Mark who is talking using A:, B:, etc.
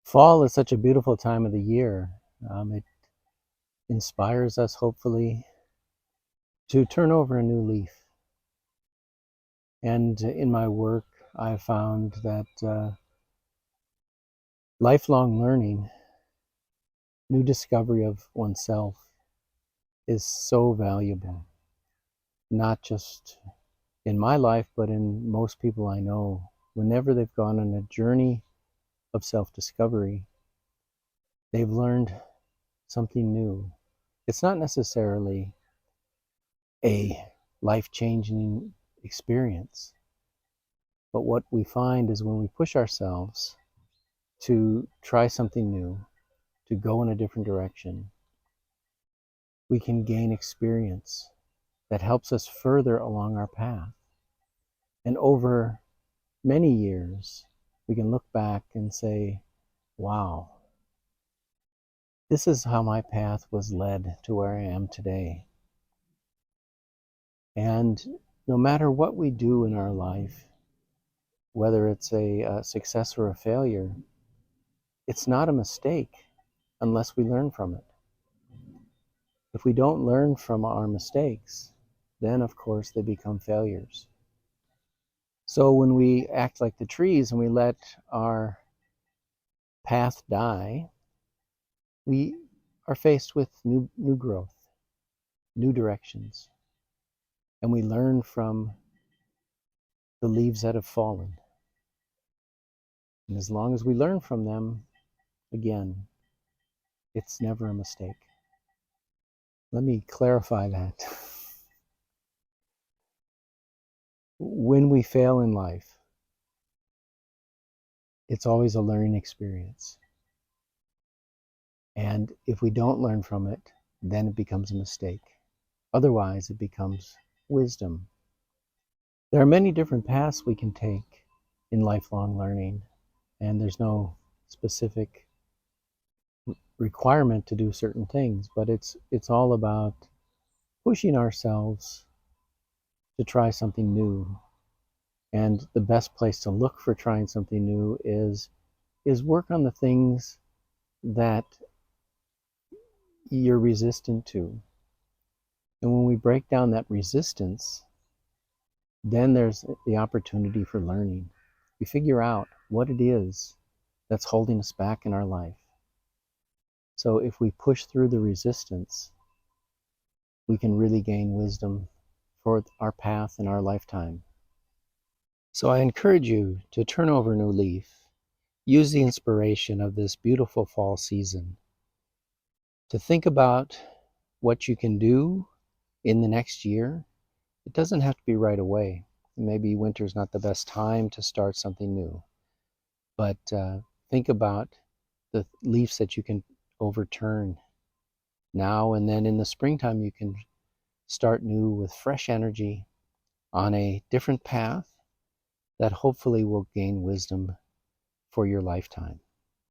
A: Fall is such a beautiful time of the year. It inspires us, hopefully, to turn over a new leaf. And in my work, I found that lifelong learning, new discovery of oneself, is so valuable, not just in my life, but in most people I know. Whenever they've gone on a journey of self-discovery, they've learned something new. It's not necessarily a life-changing experience, but what we find is when we push ourselves to try something new, to go in a different direction, we can gain experience that helps us further along our path. And over many years, we can look back and say, wow, this is how my path was led to where I am today. And no matter what we do in our life, whether it's a success or a failure, it's not a mistake unless we learn from it. If we don't learn from our mistakes, then of course they become failures. So when we act like the trees and we let our path die, we are faced with new growth, new directions, and we learn from the leaves that have fallen. And as long as we learn from them, again, it's never a mistake. Let me clarify that. When we fail in life, it's always a learning experience. And if we don't learn from it, then it becomes a mistake. Otherwise, it becomes wisdom. There are many different paths we can take in lifelong learning, and there's no specific requirement to do certain things, but it's all about pushing ourselves to try something new. And the best place to look for trying something new is work on the things that you're resistant to. And when we break down that resistance, then there's the opportunity for learning. We figure out what it is that's holding us back in our life. So if we push through the resistance, we can really gain wisdom for our path in our lifetime. So I encourage you to turn over a new leaf. Use the inspiration of this beautiful fall season to think about what you can do in the next year. It doesn't have to be right away. Maybe winter's not the best time to start something new, but think about the leaves that you can overturn now, and then in the springtime you can start new with fresh energy on a different path that hopefully will gain wisdom for your lifetime.